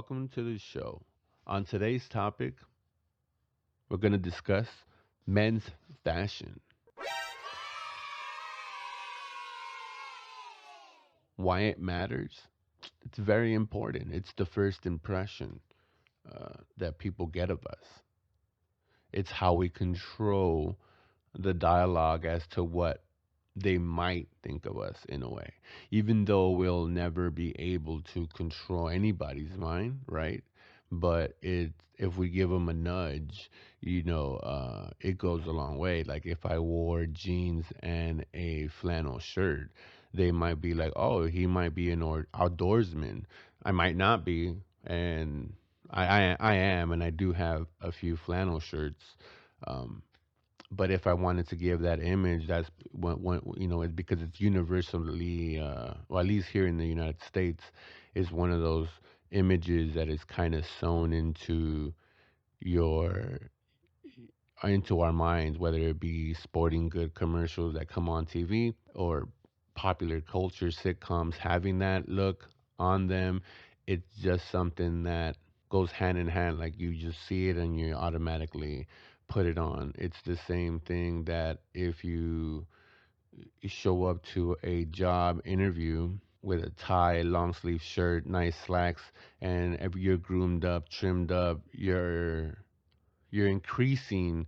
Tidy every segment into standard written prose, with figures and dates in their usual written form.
welcome to the show. On today's topic, we're going to discuss men's fashion, why it matters. It's very important. It's the first impression that people get of us. It's how we control the dialogue as to what they might think of us in a way. Even though we'll never be able to control anybody's mind, right? But if we give them a nudge, it goes a long way. Like if I wore jeans and a flannel shirt, they might be like, "Oh, he might be an outdoorsman." I might not be, and I am, and I do have a few flannel shirts. Um, but if I wanted to give that image, that's it's because it's universally, or at least here in the United States, is one of those images that is kind of sewn your into our minds, whether it be sporting good commercials that come on TV or popular culture sitcoms having that look on them. It's just something that goes hand in hand. Like you just see it and you automatically put it on. It's the same thing that if you show up to a job interview with a tie, long sleeve shirt, nice slacks, and you're groomed up, trimmed up, you're increasing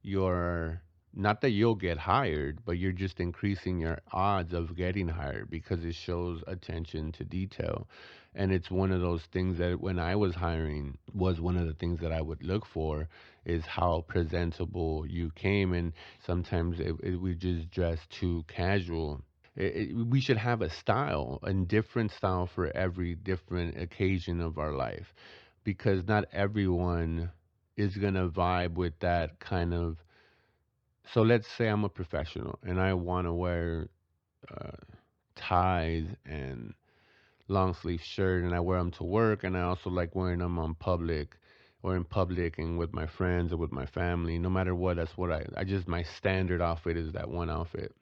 your, not that you'll get hired, but you're just increasing your odds of getting hired because it shows attention to detail. And it's one of those things that when I was hiring was one of the things that I would look for is how presentable you came. And sometimes we just dress too casual. We should have a style, a different style for every different occasion of our life because not everyone is going to vibe with that kind of. So let's say I'm a professional and I want to wear uh, ties and long sleeve shirt and I wear them to work and I also like wearing them on public or in public and with my friends or with my family. No matter what, that's what I just, my standard outfit is that one outfit.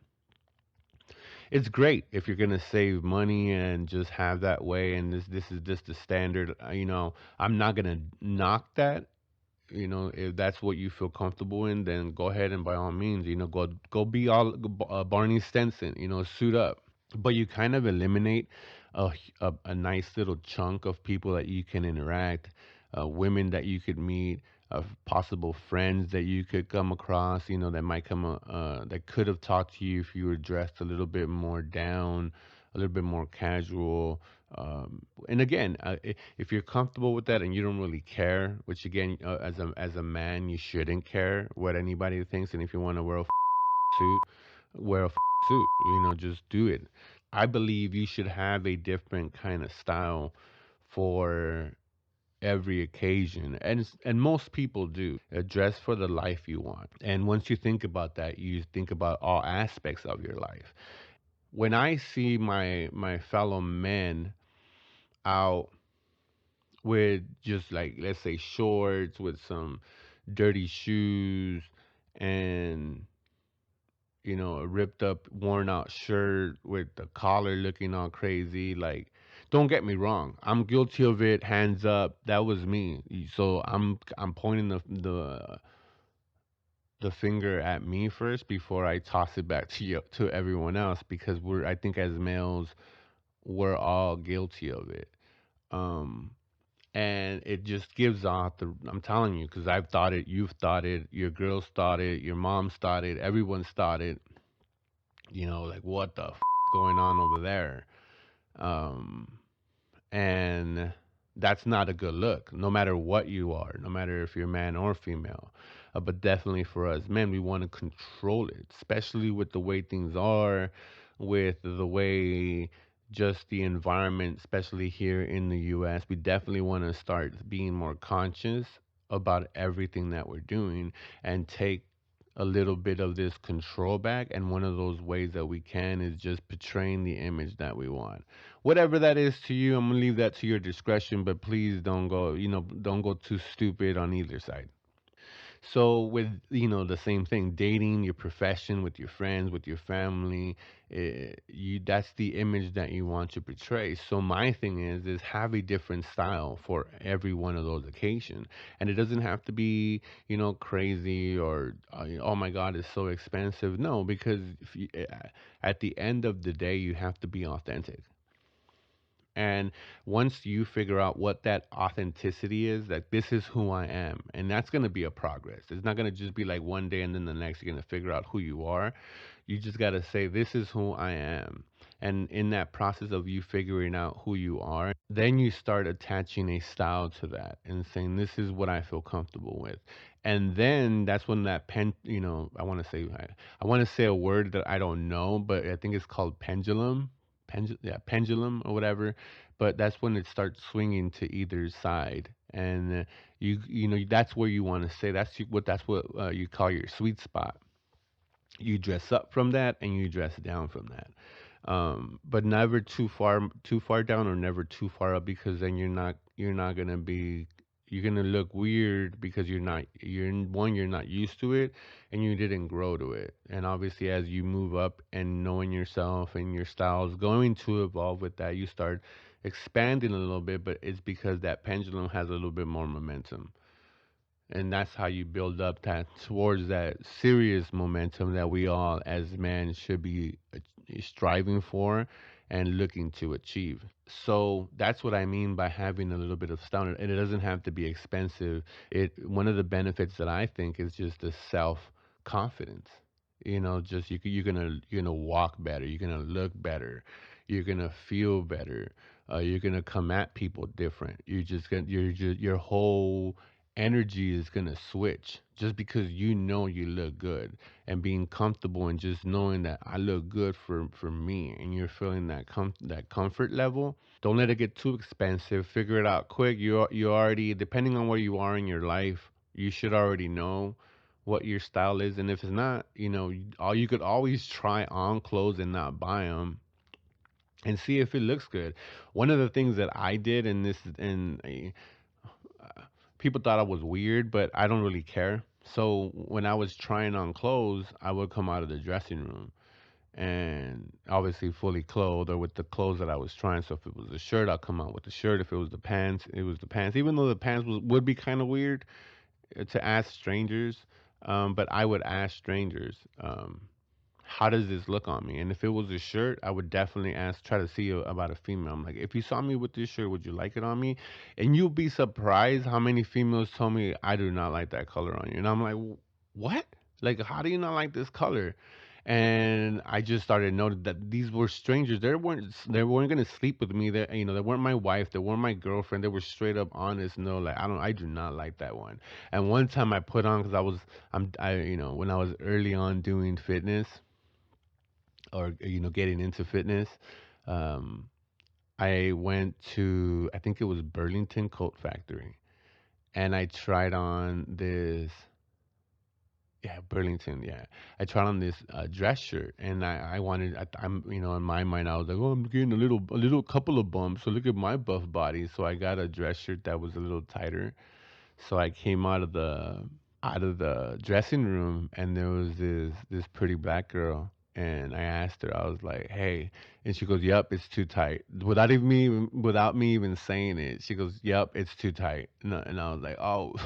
It's great if you're gonna save money and just have that way and this is just the standard. I'm not gonna knock that. If that's what you feel comfortable in, then go ahead and by all means, go be all Barney Stinson, suit up. But you kind of eliminate a nice little chunk of people that you can interact, women that you could meet, possible friends that you could come across, that might that could have talked to you if you were dressed a little bit more down, a little bit more casual. And again, if you're comfortable with that and you don't really care, which again, as a man, you shouldn't care what anybody thinks. And if you want to wear a suit, wear a suit. Just do it. I believe you should have a different kind of style for every occasion, and most people do. Dress for the life you want. And once you think about that, you think about all aspects of your life. When I see my fellow men out with just like, let's say, shorts with some dirty shoes and a ripped up, worn out shirt with the collar looking all crazy. Like, don't get me wrong, I'm guilty of it. Hands up, that was me. So I'm pointing the finger at me first before I toss it back to you to everyone else because I think as males we're all guilty of it. Um, and it just gives off I'm telling you, because I've thought it, you've thought it, your girls thought it, your mom's thought it, everyone's thought it. Like what the going on over there? Um, and that's not a good look, no matter what you are, no matter if you're man or female. But definitely for us men, we want to control it, especially with the way things are, with the way just the environment, especially here in the US. We definitely want to start being more conscious about everything that we're doing and take a little bit of this control back. And one of those ways that we can is just portraying the image that we want. Whatever that is to you, I'm gonna leave that to your discretion, but please don't go too stupid on either side. So with the same thing, dating, your profession, with your friends, with your family, you that's the image that you want to portray. So my thing is have a different style for every one of those occasions, and it doesn't have to be crazy or oh my God, it's so expensive. No, because at the end of the day, you have to be authentic. And once you figure out what that authenticity is, that this is who I am, and that's going to be a progress. It's not going to just be like one day and then the next you're going to figure out who you are. You just got to say, this is who I am. And in that process of you figuring out who you are, then you start attaching a style to that and saying, this is what I feel comfortable with. And then that's when that I want to say a word that I don't know, but I think it's called pendulum. Yeah, pendulum or whatever, but that's when it starts swinging to either side, and that's where you want to say that's what you call your sweet spot. You dress up from that and you dress down from that, but never too far down or never too far up, because then you're not gonna be you're gonna look weird because you're not used to it, and you didn't grow to it. And obviously as you move up and knowing yourself and your style is going to evolve with that, you start expanding a little bit, but it's because that pendulum has a little bit more momentum, and that's how you build up that towards that serious momentum that we all as men should be striving for and looking to achieve. So that's what I mean by having a little bit of style, and it doesn't have to be expensive. It One of the benefits that I think is just the self confidence. Just you're gonna walk better, you're gonna look better, you're gonna feel better, you're gonna come at people different. Your whole energy is gonna switch just because you look good, and being comfortable and just knowing that I look good for me, and you're feeling that comfort level. Don't let it get too expensive. Figure it out quick. You already, depending on where you are in your life, you should already know what your style is. And if it's not, all you could always try on clothes and not buy them and see if it looks good. One of the things that I did, and this and people thought I was weird, but I don't really care. So when I was trying on clothes, I would come out of the dressing room and obviously fully clothed or with the clothes that I was trying. So if it was a shirt, I'll come out with the shirt. If it was the pants, it was the pants. Even though the pants would be kind of weird to ask strangers, but I would ask strangers, how does this look on me? And if it was a shirt, I would definitely try to see about a female. I'm like, if you saw me with this shirt, would you like it on me? And you'll be surprised how many females told me, I do not like that color on you. And I'm like, what? Like, how do you not like this color? And I just started noting that these were strangers. They weren't gonna sleep with me. They weren't my wife. They weren't my girlfriend. They were straight up honest. No, like I do not like that one. And one time I put on because when I was early on doing fitness or getting into fitness, um, I went to, I think it was Burlington Coat Factory, and I tried on this. Yeah, Burlington. Yeah, I tried on this dress shirt, and I wanted. I'm in my mind I was like, oh, I'm getting a little couple of bumps. So look at my buff body. So I got a dress shirt that was a little tighter. So I came out of the dressing room, and there was this pretty black girl, and I asked her, I was like, hey, and she goes, yep, it's too tight, without me even saying it. She goes, yep, it's too tight. And I was like, oh.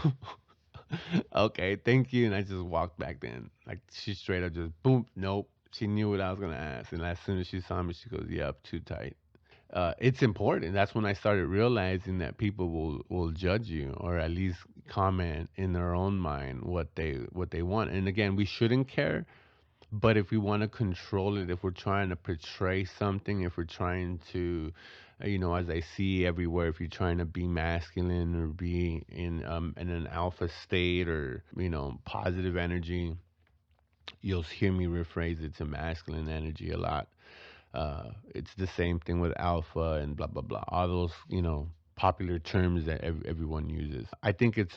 Okay, thank you. And I just walked back then. Like, she straight up just boom, nope. She knew what I was gonna ask, and as soon as she saw me, she goes, yep, too tight. It's important. That's when I started realizing that people will judge you, or at least comment in their own mind what they want. And again, we shouldn't care, but if we want to control it, if we're trying to portray something, if we're trying to, as I see everywhere, if you're trying to be masculine or be in an alpha state, or positive energy, you'll hear me rephrase it to masculine energy a lot. It's the same thing with alpha and blah blah blah. All those popular terms that everyone uses. I think it's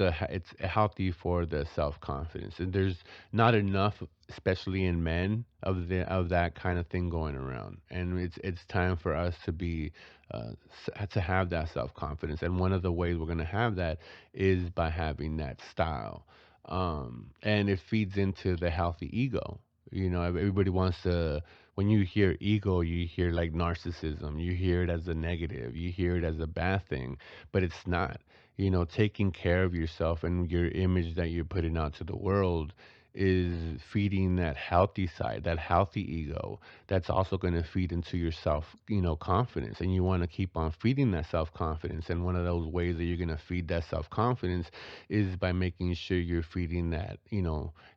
healthy for the self confidence, and there's not enough, especially in men, of that kind of thing going around. And it's time for us to be to have that self confidence. And one of the ways we're gonna have that is by having that style. And it feeds into the healthy ego. You know, everybody wants to. When you hear ego, you hear like narcissism. You hear it as a negative. You hear it as a bad thing, but it's not. You know, taking care of yourself and your image that you're putting out to the world is feeding that healthy side, that healthy ego. That's also going to feed into your self, confidence. And you want to keep on feeding that self confidence. And one of those ways that you're going to feed that self confidence is by making sure you're feeding that,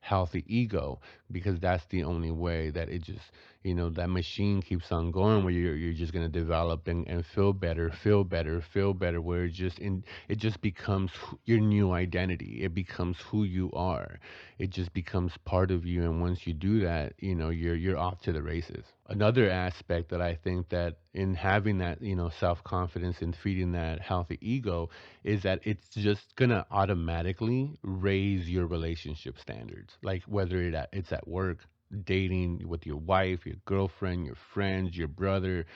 healthy ego, because that's the only way that it just, that machine keeps on going, where you're just going to develop and feel better, feel better, feel better, where it just becomes your new identity. It becomes who you are. It just becomes part of you. And once you do that, you're off to the races. Another aspect that I think that in having that, self confidence and feeding that healthy ego is that it's just gonna automatically raise your relationship standards. Like whether it's at work, dating with your wife, your girlfriend, your friends, your brother,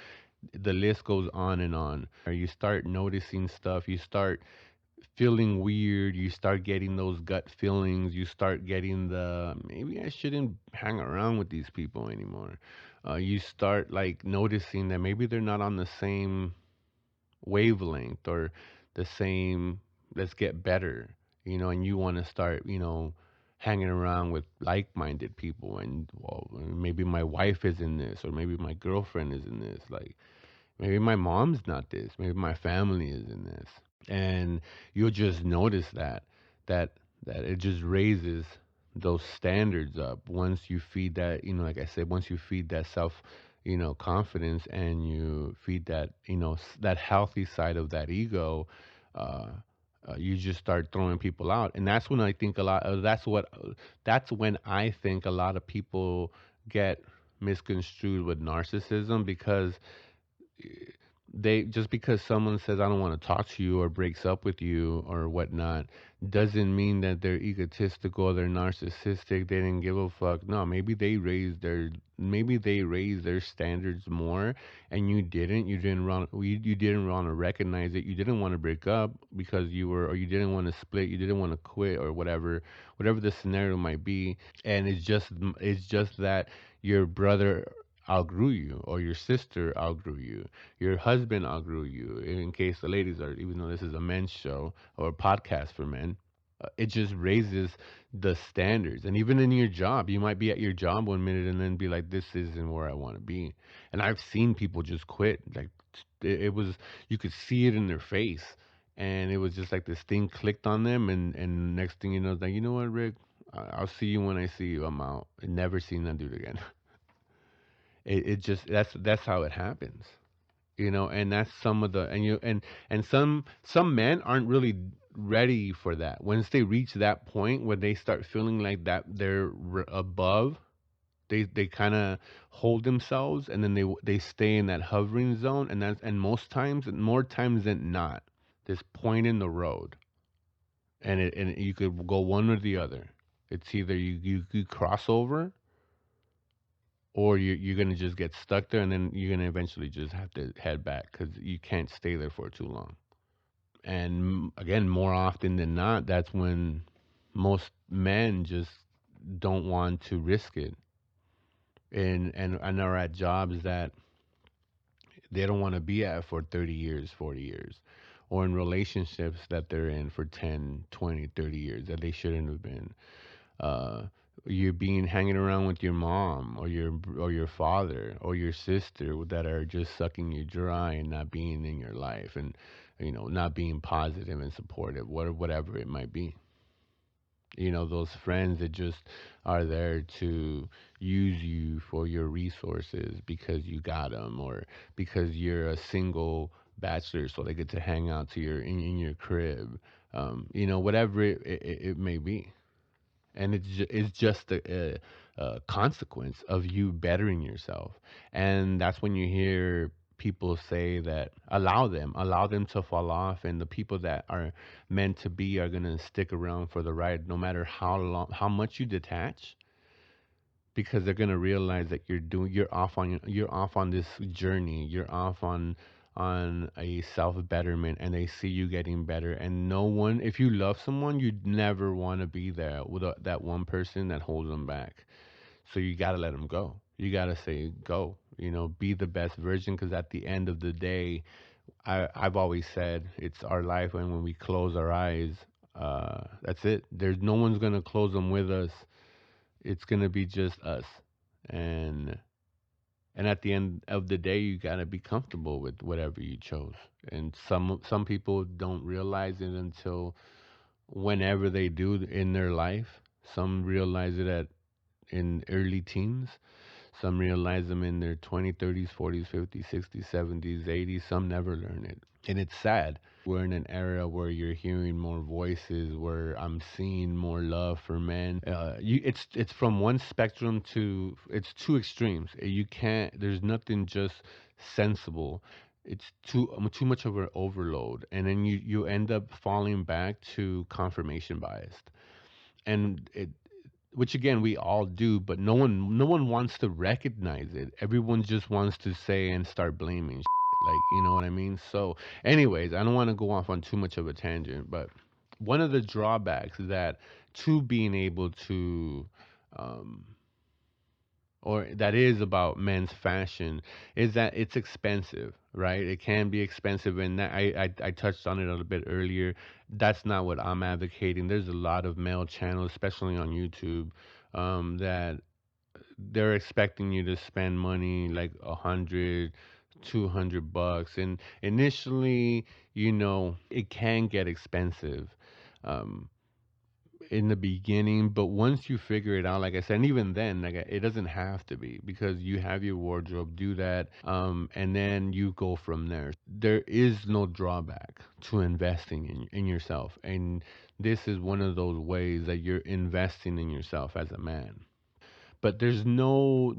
the list goes on and on. Or you start noticing stuff, you start feeling weird, you start getting those gut feelings, you start getting the maybe I shouldn't hang around with these people anymore. You start like noticing that maybe they're not on the same wavelength or the same let's get better, and you want to start, hanging around with like-minded people. And well, maybe my wife is in this, or maybe my girlfriend is in this, like maybe my mom's not this, maybe my family is in this. And you'll just notice that that it just raises those standards up once you feed that, like I said, once you feed that self, confidence, and you feed that, that healthy side of that ego. uh, you just start throwing people out, and that's when I think a lot that's when I think a lot of people get misconstrued with narcissism, because they just because someone says I don't want to talk to you or breaks up with you or whatnot doesn't mean that they're egotistical, they're narcissistic, they didn't give a fuck. No, maybe they raised their standards more, and you didn't want to recognize it. You didn't want to break up because you didn't want to split, you didn't want to quit, or whatever the scenario might be. And it's just that your brother outgrew you, or your sister outgrew you, your husband outgrew you. In case the ladies are, even though this is a men's show or a podcast for men, it just raises the standards. And even in your job, you might be at your job one minute and then be like, "This isn't where I want to be." And I've seen people just quit. Like it was, you could see it in their face, and it was just like this thing clicked on them, and next thing you know, it's like, you know what, Rick, I'll see you when I see you. I'm out. And never seen that dude again. It just that's how it happens, and that's some of the and some men aren't really ready for that. Once they reach that point where they start feeling like that they're above, they kind of hold themselves, and then they stay in that hovering zone, and most times, more times than not, this point in the road, and you could go one or the other. It's either you cross over, or you're gonna just get stuck there, and then you're gonna eventually just have to head back because you can't stay there for too long. And again, more often than not, that's when most men just don't want to risk it, and are at jobs that they don't want to be at for 30 years, 40 years, or in relationships that they're in for 10, 20, 30 years that they shouldn't have been. uh, you're being hanging around with your mom, or your father, or your sister, that are just sucking you dry and not being in your life, and not being positive and supportive, whatever it might be. Those friends that just are there to use you for your resources because you got them, or because you're a single bachelor, so they get to hang out to in your crib. Whatever it may be. And it's just a consequence of you bettering yourself. And that's when you hear people say that allow them to fall off, and the people that are meant to be are going to stick around for the ride, no matter how much you detach, because they're going to realize that you're off on this journey, you're off on on a self betterment, and they see you getting better. And no one, if you love someone, you'd never want to be there with that one person that holds them back. So you got to let them go. You got to say, go, be the best version. Because at the end of the day, I've always said it's our life. And when we close our eyes, that's it. There's no one's going to close them with us. It's going to be just us. And and at the end of the day, you got to be comfortable with whatever you chose. And some people don't realize it until whenever they do in their life. Some realize it at in early teens. Some realize them in their 20s, 30s, 40s, 50s, 60s, 70s, 80s. Some never learn it. And it's sad. We're in an era where you're hearing more voices, where I'm seeing more love for men. It's from one spectrum to it's two extremes. You can't. There's nothing just sensible. It's too much of an overload, and then you end up falling back to confirmation bias, and it which again we all do, but no one wants to recognize it. Everyone just wants to say and start blaming like, you know what I mean? So anyways, I don't want to go off on too much of a tangent, but one of the drawbacks that to being able to um or that is about men's fashion is that it's expensive, right? It can be expensive, and that, I touched on it a little bit earlier. That's not what I'm advocating. There's a lot of male channels, especially on YouTube, that they're expecting you to spend money like 100, 200 bucks, and initially, it can get expensive. Um, in the beginning, but once you figure it out, like I said, and even then, like it doesn't have to be because you have your wardrobe, do that, and then you go from there. There is no drawback to investing in yourself, and this is one of those ways that you're investing in yourself as a man. But there's no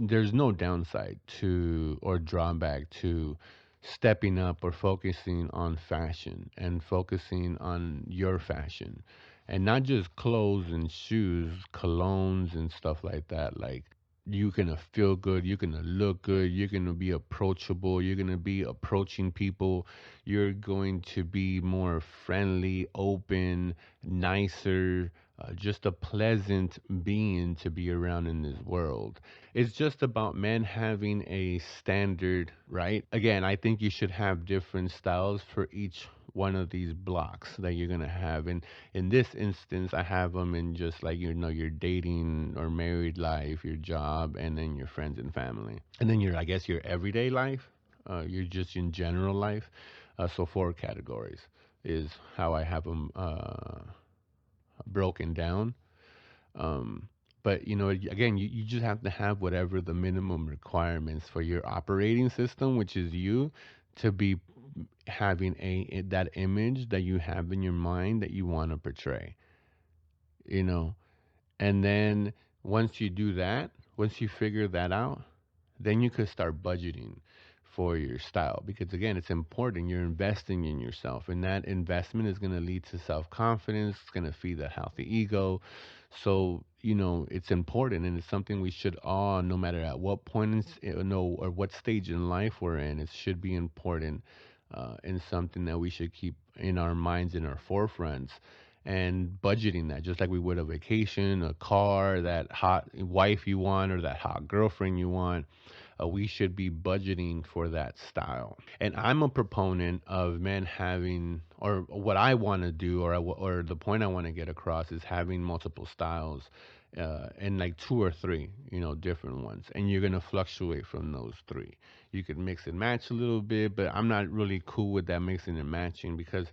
downside to or drawback to stepping up or focusing on fashion and focusing on your fashion, and not just clothes and shoes, colognes and stuff like that. Like, you're gonna feel good, you're gonna look good, you're gonna be approachable, you're gonna be approaching people, you're going to be more friendly, open, nicer, just a pleasant being to be around in this world. It's just about men having a standard, right? Again, I think you should have different styles for each one of these blocks that you're gonna have. And in this instance, I have them in just like your dating or married life, your job, and then your friends and family, and then I guess your everyday life, your just in general life. So four categories is how I have them broken down. Um, but again, you just have to have whatever the minimum requirements for your operating system, which is you, to be having that image that you have in your mind that you want to portray. You know, and then once you do that, once you figure that out, then you could start budgeting for your style, because again, it's important. You're investing in yourself, and that investment is going to lead to self-confidence. It's going to feed a healthy ego. So it's important, and it's something we should all, no matter at what point or what stage in life we're in, it should be important, and something that we should keep in our minds, in our forefronts, and budgeting that just like we would a vacation, a car, that hot wife you want, or that hot girlfriend you want. We should be budgeting for that style. And I'm a proponent of men having, or what I want to do, or the point I want to get across is having multiple styles, and like two or three, different ones. And you're going to fluctuate from those three. You could mix and match a little bit, but I'm not really cool with that mixing and matching, because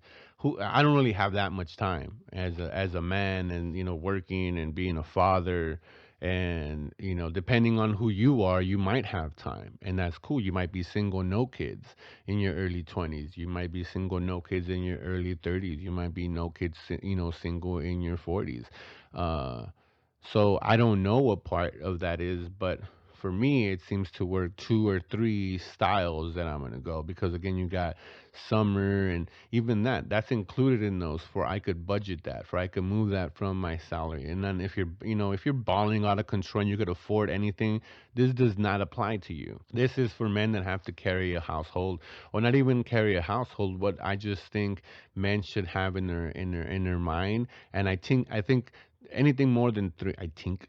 I don't really have that much time as a man, and working and being a father, and depending on who you are, you might have time, and that's cool. You might be single, no kids in your early 20s. You might be single, no kids in your early 30s. You might be no kids, single in your 40s. uh so I don't know what part of that is, but for me, it seems to work two or three styles that I'm gonna go because again, you got summer and even that's included in those for I could budget that for I could move that from my salary. And then if you're if you're balling out of control and you could afford anything, this does not apply to you. This is for men that have to carry a household or not even carry a household. What I just think men should have in their mind, and I think anything more than three, I think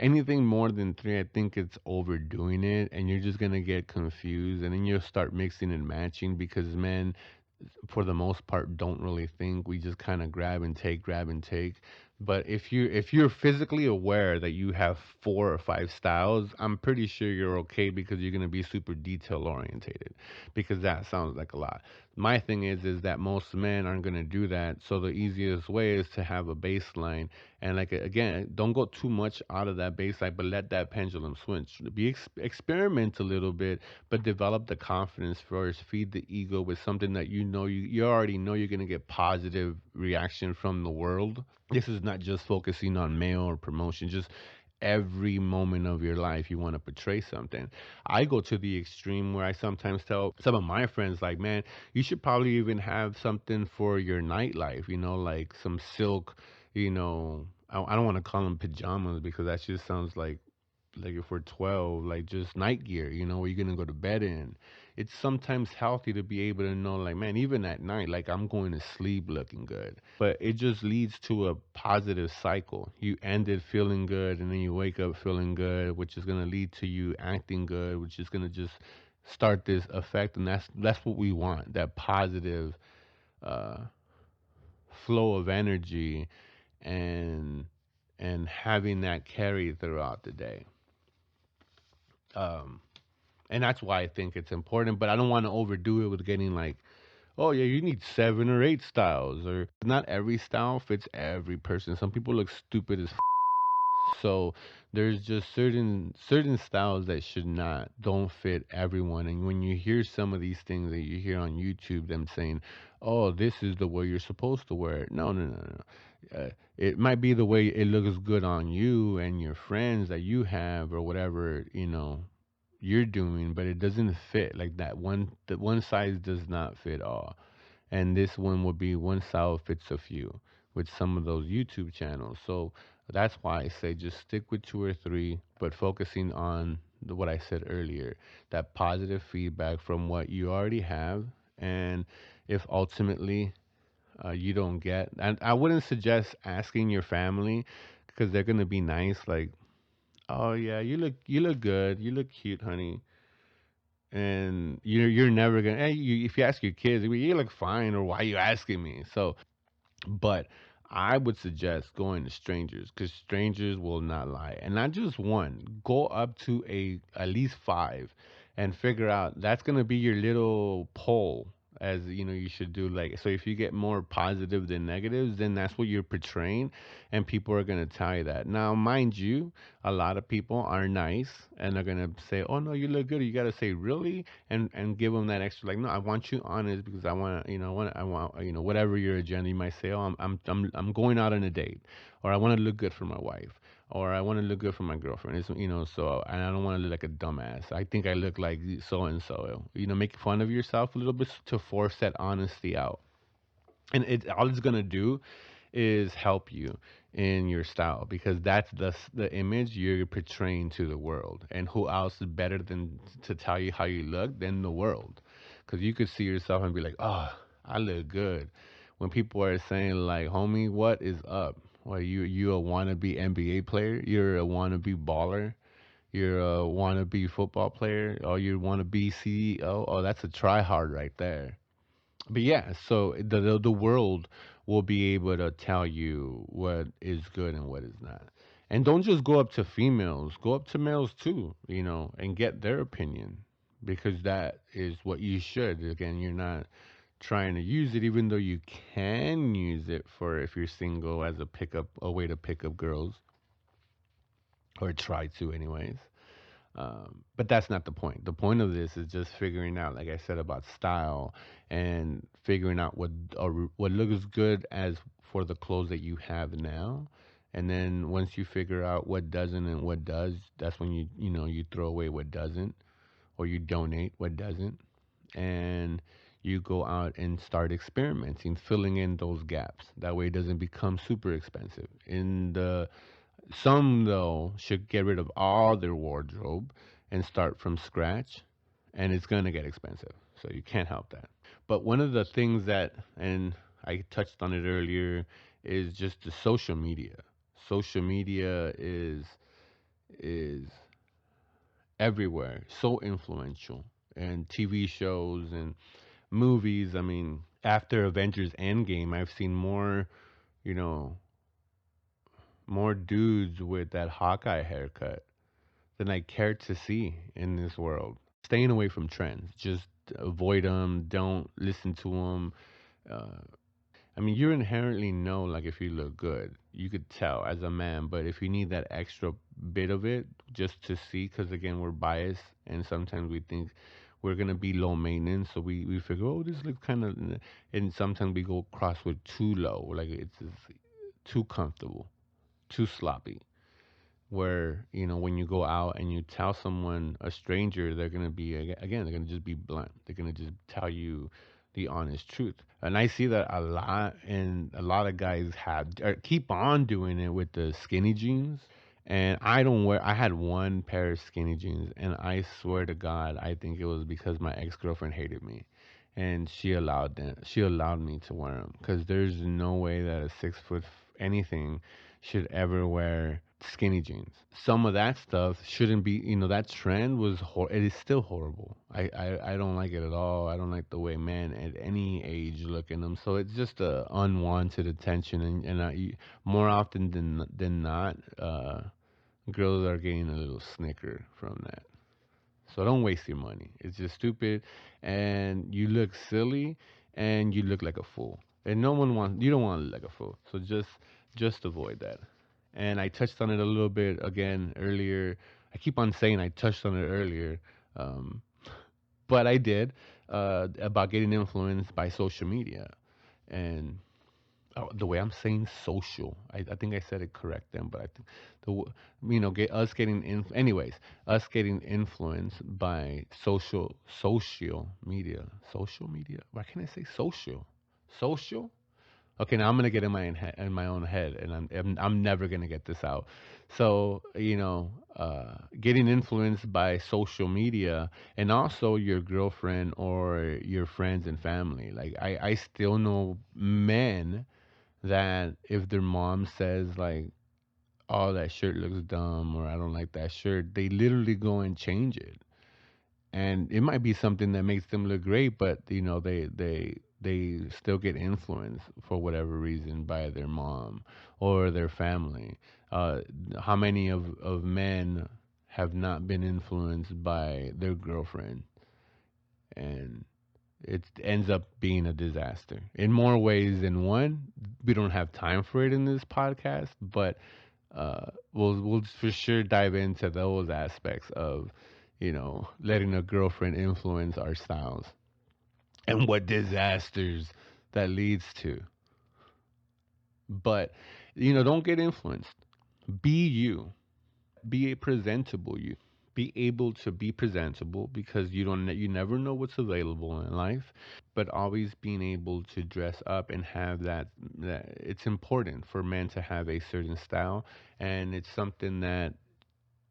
anything more than three, I think it's overdoing it, and you're just gonna get confused, and then you'll start mixing and matching because men, for the most part, don't really think. We just kind of grab and take. But if you're physically aware that you have four or five styles, I'm pretty sure you're okay because you're gonna be super detail orientated, because that sounds like a lot. My thing is that most men aren't gonna do that. So the easiest way is to have a baseline, and like again, don't go too much out of that baseline, but let that pendulum switch. Experiment a little bit, but develop the confidence first. Feed the ego with something that you already know you're gonna get positive reaction from the world. This is not just focusing on mail or promotion, just every moment of your life you want to portray something. I go to the extreme where I sometimes tell some of my friends, like, man, you should probably even have something for your nightlife, like some silk, I don't want to call them pajamas because that just sounds like if we're 12, like just night gear, where you're going to go to bed in. It's sometimes healthy to be able to know, like, man, even at night, like I'm going to sleep looking good. But it just leads to a positive cycle. You ended feeling good and then you wake up feeling good, which is going to lead to you acting good, which is going to just start this effect. And that's what we want, that positive uh, flow of energy and having that carry throughout the day. Um, and that's why I think it's important. But I don't want to overdo it with getting like, oh yeah, you need seven or eight styles, or not every style fits every person. Some people look stupid as so there's just certain styles that should not don't fit everyone. And when you hear some of these things that you hear on YouTube, them saying, "Oh, this is the way you're supposed to wear it." No, no, no, no. It might be the way it looks good on you and your friends that you have or whatever you're doing, but it doesn't fit like that. One size does not fit all, and this one would be one style fits a few with some of those YouTube channels. So that's why I say just stick with two or three, but focusing on what I said earlier, that positive feedback from what you already have. And if ultimately you don't get, and I wouldn't suggest asking your family because they're gonna be nice, like, oh yeah, you look good, you look cute, honey, and you're never gonna. Hey, if you ask your kids, you look fine, or why are you asking me? So, but I would suggest going to strangers because strangers will not lie, and not just one. Go up to a at least five, and figure out that's gonna be your little poll. As you know, you should do like so. If you get more positive than negatives, then that's what you're portraying, and people are gonna tell you that. Now, mind you, a lot of people are nice and they're gonna say, "Oh no, you look good." You gotta say, "Really?" and give them that extra. Like, no, I want you honest because I want to, I want whatever your agenda. You might say, "Oh, I'm going out on a date," or "I want to look good for my wife." Or I want to look good for my girlfriend. So and I don't want to look like a dumbass. I think I look like so and so. Make fun of yourself a little bit to force that honesty out. And all it's gonna do is help you in your style because that's the image you're portraying to the world. And who else is better than to tell you how you look than the world? Because you could see yourself and be like, oh, I look good. When people are saying like, homie, what is up? Well, you a wannabe NBA player? You're a wannabe baller? You're a wannabe football player? Or you wanna be CEO? Oh, that's a try hard right there. But yeah, so the world will be able to tell you what is good and what is not. And don't just go up to females, go up to males too, and get their opinion because that is what you should. Again, you're not trying to use it, even though you can use it for if you're single as a way to pick up girls, or try to, anyways. But that's not the point. The point of this is just figuring out, like I said, about style and figuring out what looks good as for the clothes that you have now, And then once you figure out what doesn't and what does, that's when you throw away what doesn't, or you donate what doesn't, and you go out and start experimenting, filling in those gaps. That way it doesn't become super expensive. In the Some though should get rid of all their wardrobe and start from scratch, and it's gonna get expensive. So you can't help that. But one of the things that, and I touched on it earlier, is just the social media. Social media is everywhere, so influential, and TV shows and movies. I mean, after Avengers Endgame, I've seen you know, more dudes with that Hawkeye haircut than I care to see in this world. Staying away from trends, just avoid them. Don't listen to them. I mean, you inherently know, like, if you look good, you could tell as a man. But if you need that extra bit of it just to see, because again, we're biased, and sometimes we think we're gonna be low maintenance, so we figure, oh, this looks kind of, and sometimes we go cross with too low, like it's just too comfortable, too sloppy, where when you go out and you tell someone, a stranger, they're going to be, again, they're going to just be blunt, they're going to just tell you the honest truth. And I see that a lot, and a lot of guys have or keep on doing it with the skinny jeans. And I had one pair of skinny jeans, and I swear to God, I think it was because my ex-girlfriend hated me, and she allowed me to wear them, because there's no way that a 6 foot anything should ever wear skinny jeans. Some of that stuff shouldn't be, that trend it is still horrible. I don't like it at all. I don't like the way men at any age look in them. So it's just a unwanted attention, and more often than not, girls are getting a little snicker from that. So don't waste your money. It's just stupid, and you look silly, and you look like a fool. And you don't want to look like a fool. So just avoid that. And I touched on it a little bit again earlier. I keep on saying I touched on it earlier, um, but I did, about getting influenced by social media. And the way I'm saying social, I think I said it correct then, but I think get us getting us getting influenced by social media. Why can't I say social? Okay, now I'm gonna get in my own head, and I'm never gonna get this out. So getting influenced by social media, and also your girlfriend or your friends and family. Like I still know men that if their mom says, like, "Oh, that shirt looks dumb," or "I don't like that shirt," they literally go and change it. And it might be something that makes them look great, but they still get influenced for whatever reason by their mom or their family. Uh, how many of men have not been influenced by their girlfriend, and it ends up being a disaster in more ways than one. We don't have time for it in this podcast, but we'll for sure dive into those aspects of, letting a girlfriend influence our styles, and what disasters that leads to. But don't get influenced. Be you. Be a presentable you. Be able to be presentable, because you never know what's available in life. But always being able to dress up and have that it's important for men to have a certain style, and it's something that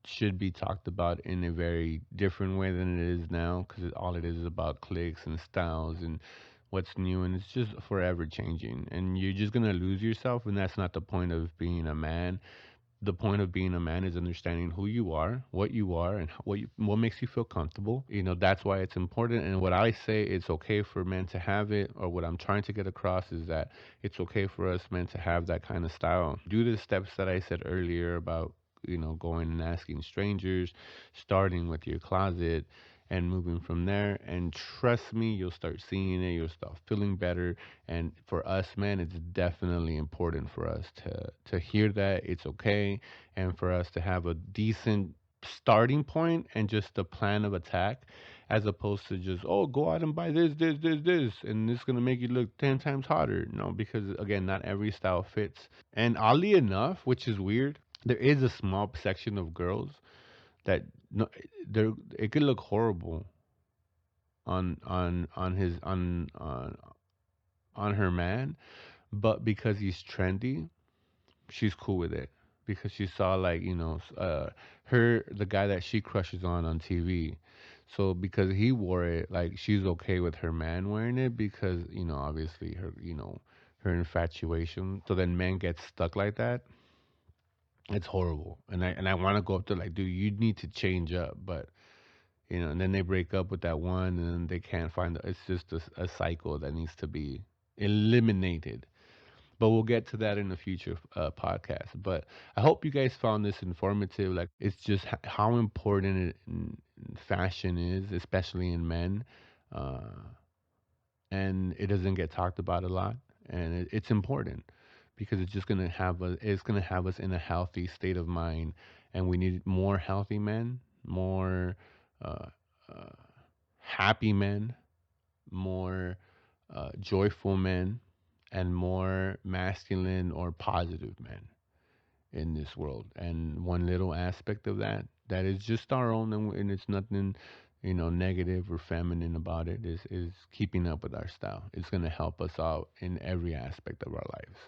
should be talked about in a very different way than it is now, because all it is about clicks and styles and what's new, and it's just forever changing, and you're just gonna lose yourself, and that's not the point of being a man. The point of being a man is understanding who you are, and what makes you feel comfortable. That's why it's important. And what I say, it's okay for men to have it, or what I'm trying to get across is that it's okay for us men to have that kind of style. Do the steps that I said earlier about, going and asking strangers, starting with your closet, and moving from there. And trust me, you'll start seeing it, you'll start feeling better. And for us men, it's definitely important for us to hear that it's okay, and for us to have a decent starting point and just a plan of attack. as opposed to just, oh, go out and buy this, and it's gonna make you look 10 times hotter. No, because again, not every style fits. And oddly enough, which is weird, there is a small section of girls that no, there it could look horrible on his on her man, but because he's trendy, she's cool with it because she saw like her the guy that she crushes on TV. So because he wore it, like she's okay with her man wearing it because obviously her infatuation. So then men get stuck like that. It's horrible, and I want to go up to like, dude, you need to change up, but and then they break up with that one, and they can't find. It's just a cycle that needs to be eliminated. But we'll get to that in a future podcast. But I hope you guys found this informative. Like, it's just how important fashion is, especially in men, uh, and it doesn't get talked about a lot, and it's important because it's just gonna have us. It's gonna have us in a healthy state of mind, and we need more healthy men, more uh, uh, happy men, more joyful men, and more masculine or positive men in this world. And one little aspect of that is just our own, and it's nothing, negative or feminine about it. Is keeping up with our style. It's gonna help us out in every aspect of our lives.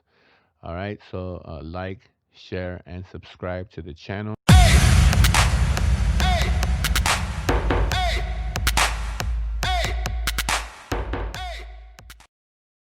All right, so like, share, and subscribe to the channel.